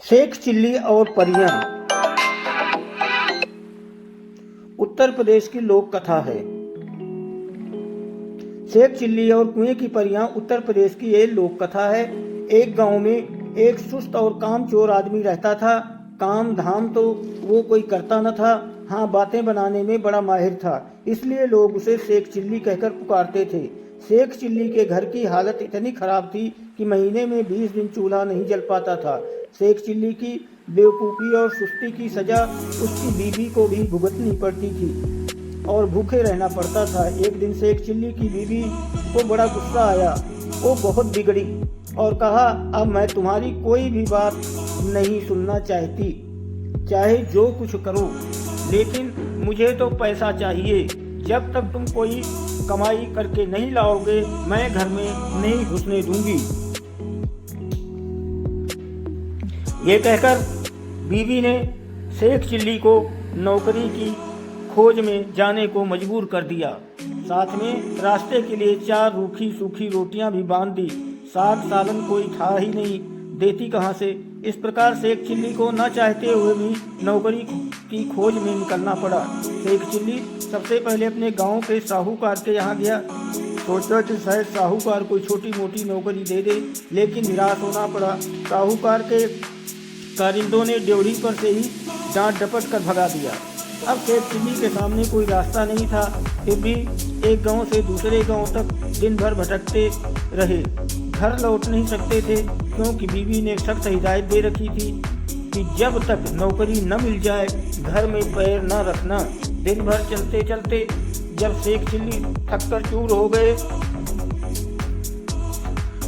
Sheikh chilli और परियां उत्तर प्रदेश की लोक कथा है। शेख चिल्ली और कुएं की परियां उत्तर प्रदेश की ये लोक कथा है। एक गांव में एक सुस्त और कामचोर आदमी रहता था। काम धाम तो वो कोई करता न था, हाँ बातें बनाने में बड़ा माहिर था, इसलिए लोग उसे शेख चिल्ली कहकर पुकारते थे। शेख चिल्ली के घर की हालत इतनी खराब थी कि महीने में 20 दिन चूल्हा नहीं जल पाता था। शेख चिल्ली की बेवकूफ़ी और सुस्ती की सजा उसकी बीवी को भी भुगतनी पड़ती थी और भूखे रहना पड़ता था। एक दिन शेख चिल्ली की बीवी को बड़ा गुस्सा आया। वो बहुत बिगड़ी और कहा, अब मैं तुम्हारी कोई भी बात नहीं सुनना चाहती, चाहे जो कुछ करो, लेकिन मुझे तो पैसा चाहिए। जब तक तुम कोई कमाई करके नहीं लाओगे, मैं घर में नहीं घुसने दूंगी। ये कहकर बीवी ने शेख चिल्ली को नौकरी की खोज में जाने को मजबूर कर दिया। साथ में रास्ते के लिए 4 रूखी सूखी रोटियां भी बांध दी। साग सालन कोई था ही नहीं, देती कहाँ से। इस प्रकार शेख चिल्ली को न चाहते हुए भी नौकरी की खोज में निकलना पड़ा। शेख चिल्ली सबसे पहले अपने गांव के साहूकार के यहाँ गया। सोचा कि शायद साहूकार कोई छोटी मोटी नौकरी दे दे, लेकिन निराश होना पड़ा। साहूकार के कारिंदों ने ड्योढ़ी पर से ही डांट डपट कर भगा दिया। अब शेख चिल्ली के सामने कोई रास्ता नहीं था, फिर भी एक गांव से दूसरे गांव तक दिन भर भटकते रहे। घर लौट नहीं सकते थे, क्योंकि बीवी ने सख्त हिदायत दे रखी थी कि जब तक नौकरी न मिल जाए घर में पैर न रखना। दिन भर चलते चलते जब शेख चिल्ली थककर चूर हो गए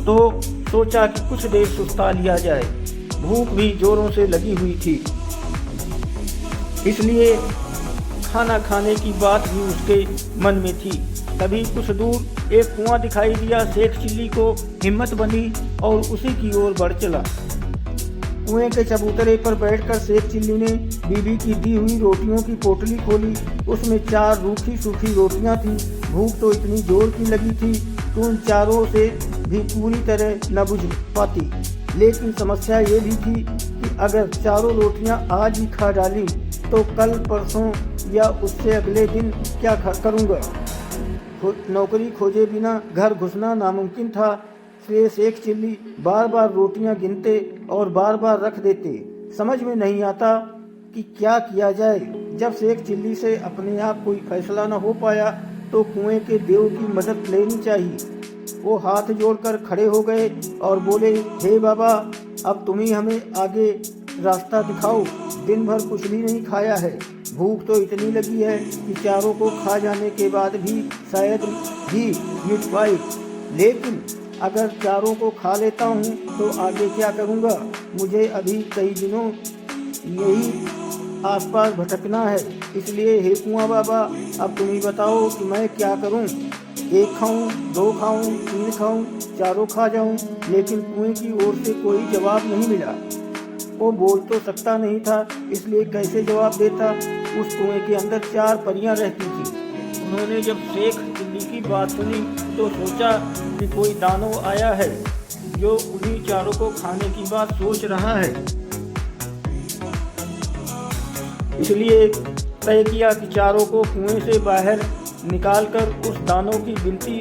तो सोचा कि कुछ देर सुस्ता लिया जाए। भूख भी जोरों से लगी हुई थी, इसलिए खाना खाने की बात भी उसके मन में थी। तभी कुछ दूर एक कुआं दिखाई दिया। शेख चिल्ली को हिम्मत बनी और उसी की ओर बढ़ चला। कुएं के चबूतरे पर बैठकर शेख चिल्ली ने बीवी की दी हुई रोटियों की पोटली खोली। उसमें 4 रूखी सूखी रोटियां थी। भूख तो इतनी जोर की लगी थी कि उन चारों से भी पूरी तरह न बुझ पाती। लेकिन समस्या ये भी थी कि अगर चारों रोटियां आज ही खा डाली तो कल परसों या उससे अगले दिन क्या करूँगा। नौकरी खोजे बिना घर घुसना नामुमकिन था, इसलिए शेख चिल्ली बार बार रोटियां गिनते और बार बार रख देते। समझ में नहीं आता कि क्या किया जाए। जब शेख चिल्ली से अपने आप कोई फैसला न हो पाया तो कुएं के देव की मदद लेनी चाहिए। वो हाथ जोड़कर खड़े हो गए और बोले, हे बाबा, अब तुम ही हमें आगे रास्ता दिखाओ। दिन भर कुछ भी नहीं खाया है, भूख तो इतनी लगी है कि चारों को खा जाने के बाद भी शायद ही मिट पाए। लेकिन अगर चारों को खा लेता हूँ तो आगे क्या करूँगा। मुझे अभी कई दिनों यही आसपास भटकना है, इसलिए हे कुआं बाबा, अब तुम ही बताओ कि मैं क्या करूँ। 1 खाऊं, 2 खाऊं, 3 खाऊं, चारों खा जाऊं। लेकिन कुएं की ओर से कोई जवाब नहीं मिला। वो बोल तो सकता नहीं था, इसलिए कैसे जवाब देता। उस कुएं के अंदर 4 परियां रहती थी। उन्होंने जब शेख चिल्ली की बात सुनी तो सोचा कि कोई दानव आया है जो उन्हीं चारों को खाने की बात सोच रहा है। इसलिए तय किया कि चारों को कुएं से बाहर निकालकर उस दानों की विनती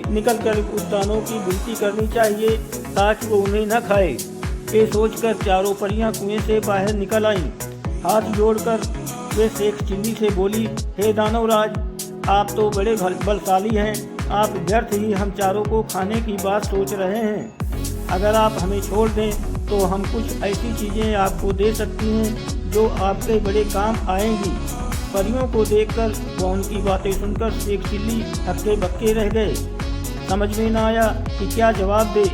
करनी चाहिए ताकि वो उन्हें न खाए। ये सोचकर चारों परियां कुएं से बाहर निकल आईं। हाथ जोड़कर वे शेख चिल्ली से बोली, हे दानवराज, आप तो बड़े बलशाली हैं। आप व्यर्थ ही हम चारों को खाने की बात सोच रहे हैं। अगर आप हमें छोड़ दें तो हम कुछ ऐसी चीज़ें आपको दे सकती हैं जो आपके बड़े काम आएंगी। परियों को देखकर व उनकी बातें सुनकर शेख चिल्ली हक्के बक्के रह गए। समझ में न आया कि क्या जवाब दे,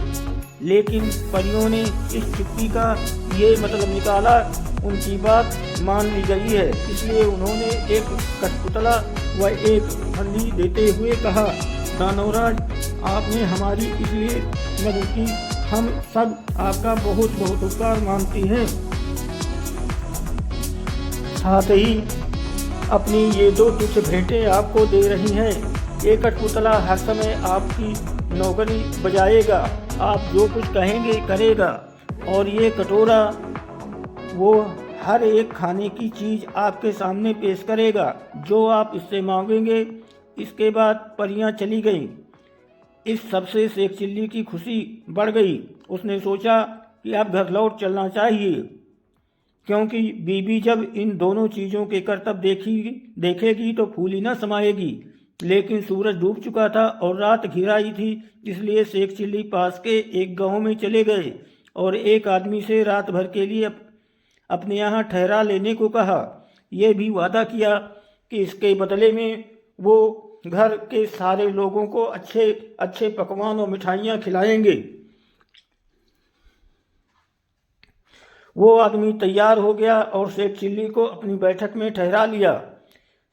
लेकिन परियों ने इस चुप्पी का ये मतलब निकाला, उनकी बात मान ली गई है। इसलिए उन्होंने एक कठपुतला व एक हंडी देते हुए कहा, दानवराज, आपने हमारी इसलिए मदद की, हम सब आपका बहुत बहुत उपकार मानते हैं। साथ ही अपनी ये 2 तुच्छ भेंटें आपको दे रही हैं। ये कठपुतला हर समय आपकी नौकरी बजाएगा, आप जो कुछ कहेंगे करेगा, और ये कटोरा वो हर एक खाने की चीज़ आपके सामने पेश करेगा जो आप इससे मांगेंगे। इसके बाद परियां चली गईं। इस सबसे शेख चिल्ली की खुशी बढ़ गई। उसने सोचा कि अब घर लौट चलना चाहिए, क्योंकि बीबी जब इन दोनों चीज़ों के करतब देखेगी तो फूली न समाएगी। लेकिन सूरज डूब चुका था और रात घिर आई थी, इसलिए शेख चिल्ली पास के एक गांव में चले गए और एक आदमी से रात भर के लिए अपने यहाँ ठहरा लेने को कहा। यह भी वादा किया कि इसके बदले में वो घर के सारे लोगों को अच्छे अच्छे पकवान और मिठाइयाँ खिलाएंगे। वो आदमी तैयार हो गया और शेख चिल्ली को अपनी बैठक में ठहरा लिया।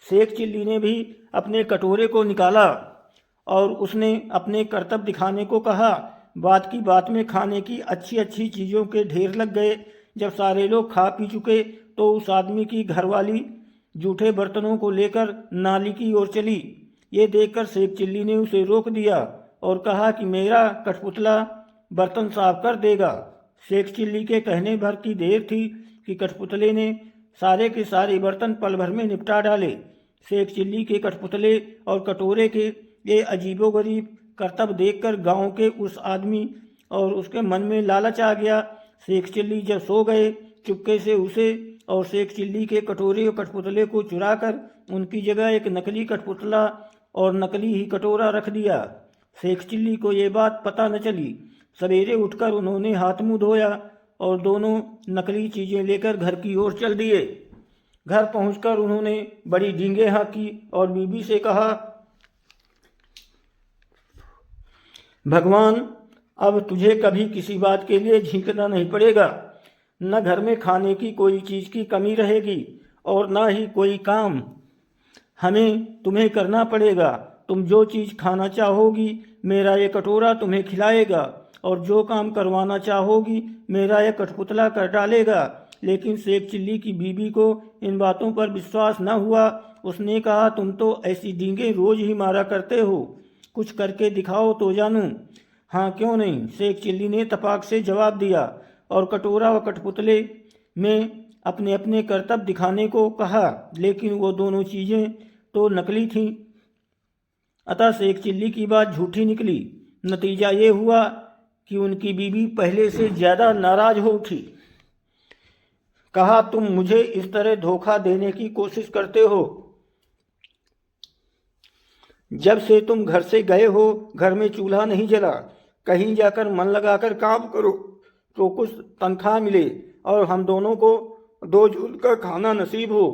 शेख चिल्ली ने भी अपने कटोरे को निकाला और उसने अपने करतब दिखाने को कहा। बात की बात में खाने की अच्छी अच्छी चीज़ों के ढेर लग गए। जब सारे लोग खा पी चुके तो उस आदमी की घरवाली जूठे बर्तनों को लेकर नाली की ओर चली। ये देखकर शेख चिल्ली ने उसे रोक दिया और कहा कि मेरा कठपुतला बर्तन साफ कर देगा। शेख चिल्ली के कहने भर की देर थी कि कठपुतले ने सारे के सारे बर्तन पल भर में निपटा डाले। शेख चिल्ली के कठपुतले और कटोरे के ये अजीबोगरीब करतब देखकर गांव के उस आदमी और उसके मन में लालच आ गया। शेख चिल्ली जब सो गए, चुपके से उसे और शेख चिल्ली के कटोरे और कठपुतले को चुराकर उनकी जगह एक नकली कठपुतला और नकली ही कटोरा रख दिया। शेख चिल्ली को ये बात पता न चली। सवेरे उठकर उन्होंने हाथ मुंह धोया और दोनों नकली चीज़ें लेकर घर की ओर चल दिए। घर पहुंचकर उन्होंने बड़ी डींगे हाँकी और बीबी से कहा, भगवान, अब तुझे कभी किसी बात के लिए झिंकना नहीं पड़ेगा। न घर में खाने की कोई चीज़ की कमी रहेगी और न ही कोई काम हमें तुम्हें करना पड़ेगा। तुम जो चीज़ खाना चाहोगी मेरा ये कटोरा तुम्हें खिलाएगा और जो काम करवाना चाहोगी मेरा यह कठपुतला कर डालेगा। लेकिन शेख चिल्ली की बीबी को इन बातों पर विश्वास न हुआ। उसने कहा, तुम तो ऐसी डींगे रोज ही मारा करते हो, कुछ करके दिखाओ तो जानूं। हाँ, क्यों नहीं, शेख चिल्ली ने तपाक से जवाब दिया और कटोरा व कठपुतले में अपने अपने करतब दिखाने को कहा। लेकिन वो दोनों चीज़ें तो नकली थीं, अतः शेख चिल्ली की बात झूठी निकली। नतीजा ये हुआ कि उनकी बीबी पहले से ज़्यादा नाराज हो उठी। कहा, तुम मुझे इस तरह धोखा देने की कोशिश करते हो। जब से तुम घर से गए हो घर में चूल्हा नहीं जला। कहीं जाकर मन लगाकर काम करो तो कुछ तनख्वाह मिले और हम दोनों को दो जून का खाना नसीब हो।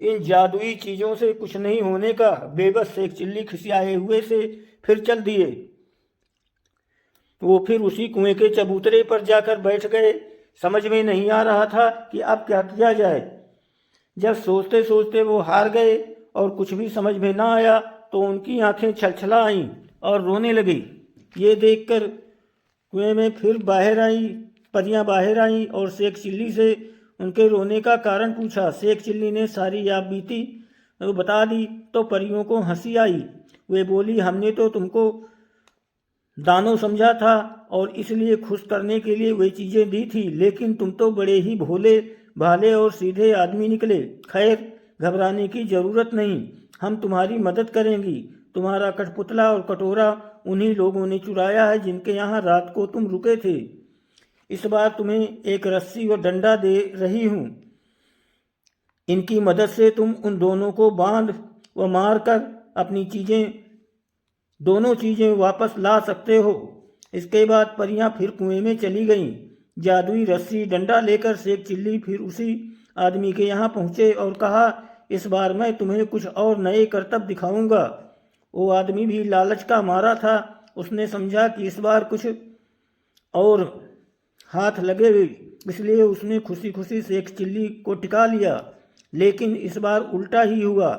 इन जादुई चीज़ों से कुछ नहीं होने का। बेबस शेख चिल्ली खिसियाए हुए से फिर चल दिए। वो फिर उसी कुएं के चबूतरे पर जाकर बैठ गए। समझ में नहीं आ रहा था कि अब क्या किया जाए। जब सोचते सोचते वो हार गए और कुछ भी समझ में ना आया तो उनकी आंखें छलछला आईं और रोने लगी। ये देखकर कुएं में फिर परियां बाहर आईं और शेख चिल्ली से उनके रोने का कारण पूछा। शेख चिल्ली ने सारी याद बीती बता दी तो परियों को हंसी आई। वे बोली, हमने तो तुमको दानव समझा था और इसलिए खुश करने के लिए वे चीज़ें दी थी, लेकिन तुम तो बड़े ही भोले भाले और सीधे आदमी निकले। खैर, घबराने की ज़रूरत नहीं, हम तुम्हारी मदद करेंगी। तुम्हारा कठपुतला और कटोरा उन्हीं लोगों ने चुराया है जिनके यहाँ रात को तुम रुके थे। इस बार तुम्हें एक रस्सी और डंडा दे रही हूँ। इनकी मदद से तुम उन दोनों को बांध व मार कर अपनी दोनों चीज़ें वापस ला सकते हो। इसके बाद परियां फिर कुएं में चली गईं। जादुई रस्सी डंडा लेकर शेख चिल्ली फिर उसी आदमी के यहाँ पहुँचे और कहा, इस बार मैं तुम्हें कुछ और नए करतब दिखाऊंगा। वो आदमी भी लालच का मारा था। उसने समझा कि इस बार कुछ और हाथ लगे, इसलिए उसने खुशी खुशी शेख चिल्ली को टिका लिया। लेकिन इस बार उल्टा ही हुआ।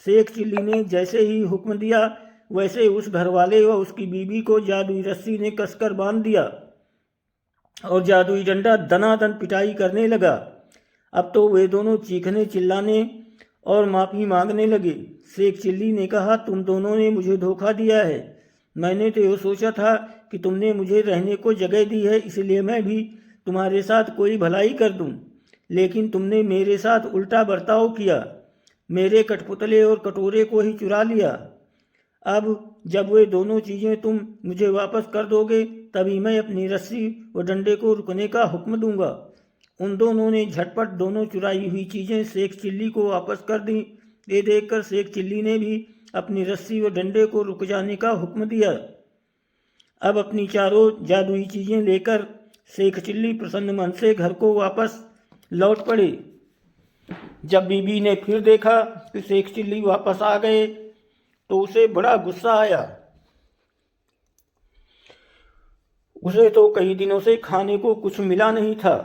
शेख चिल्ली ने जैसे ही हुक्म दिया वैसे उस घरवाले व उसकी बीबी को जादुई रस्सी ने कसकर बांध दिया और जादुई डंडा दनादन पिटाई करने लगा। अब तो वे दोनों चीखने चिल्लाने और माफ़ी मांगने लगे। शेख चिल्ली ने कहा, तुम दोनों ने मुझे धोखा दिया है। मैंने तो ये सोचा था कि तुमने मुझे रहने को जगह दी है, इसलिए मैं भी तुम्हारे साथ कोई भलाई कर दूं। लेकिन तुमने मेरे साथ उल्टा बर्ताव किया, मेरे कठपुतले और कटोरे को ही चुरा लिया। अब जब वे दोनों चीज़ें तुम मुझे वापस कर दोगे तभी मैं अपनी रस्सी और डंडे को रुकने का हुक्म दूंगा। उन दोनों ने झटपट दोनों चुराई हुई चीज़ें शेख चिल्ली को वापस कर दी। ये देखकर शेख चिल्ली ने भी अपनी रस्सी और डंडे को रुक जाने का हुक्म दिया। अब अपनी चारों जादुई चीज़ें लेकर शेख चिल्ली प्रसन्न मन से घर को वापस लौट पड़े। जब बीबी ने फिर देखा कि शेख चिल्ली वापस आ गए तो उसे बड़ा गुस्सा आया। उसे तो कई दिनों से खाने को कुछ मिला नहीं था,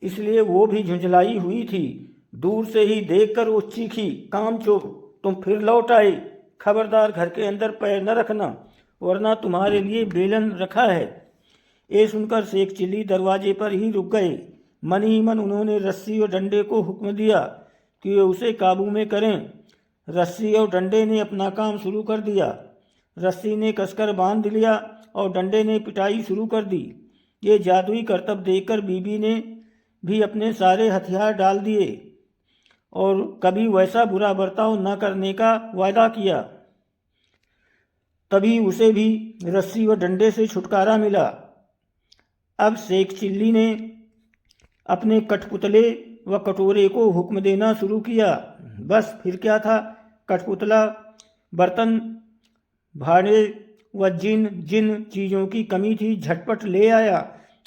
इसलिए वो भी झुंझलाई हुई थी। दूर से ही देखकर वो चीखी, कामचोर, तुम फिर लौट आए। खबरदार घर के अंदर पैर न रखना, वरना तुम्हारे लिए बेलन रखा है। ये सुनकर शेख चिल्ली दरवाजे पर ही रुक गए। मन ही मन उन्होंने रस्सी और डंडे को हुक्म दिया कि वे उसे काबू में करें। रस्सी और डंडे ने अपना काम शुरू कर दिया। रस्सी ने कसकर बांध लिया और डंडे ने पिटाई शुरू कर दी। ये जादुई करतब देखकर बीबी ने भी अपने सारे हथियार डाल दिए और कभी वैसा बुरा बर्ताव न करने का वादा किया। तभी उसे भी रस्सी व डंडे से छुटकारा मिला। अब शेख चिल्ली ने अपने कठपुतले व कटोरे को हुक्म देना शुरू किया। बस फिर क्या था, कठपुतला बर्तन, भांडे व जिन चीज़ों की कमी थी झटपट ले आया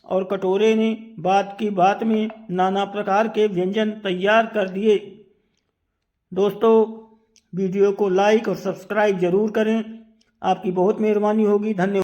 और कटोरे ने बात की बात में नाना प्रकार के व्यंजन तैयार कर दिए। दोस्तों, वीडियो को लाइक और सब्सक्राइब ज़रूर करें, आपकी बहुत मेहरबानी होगी। धन्यवाद।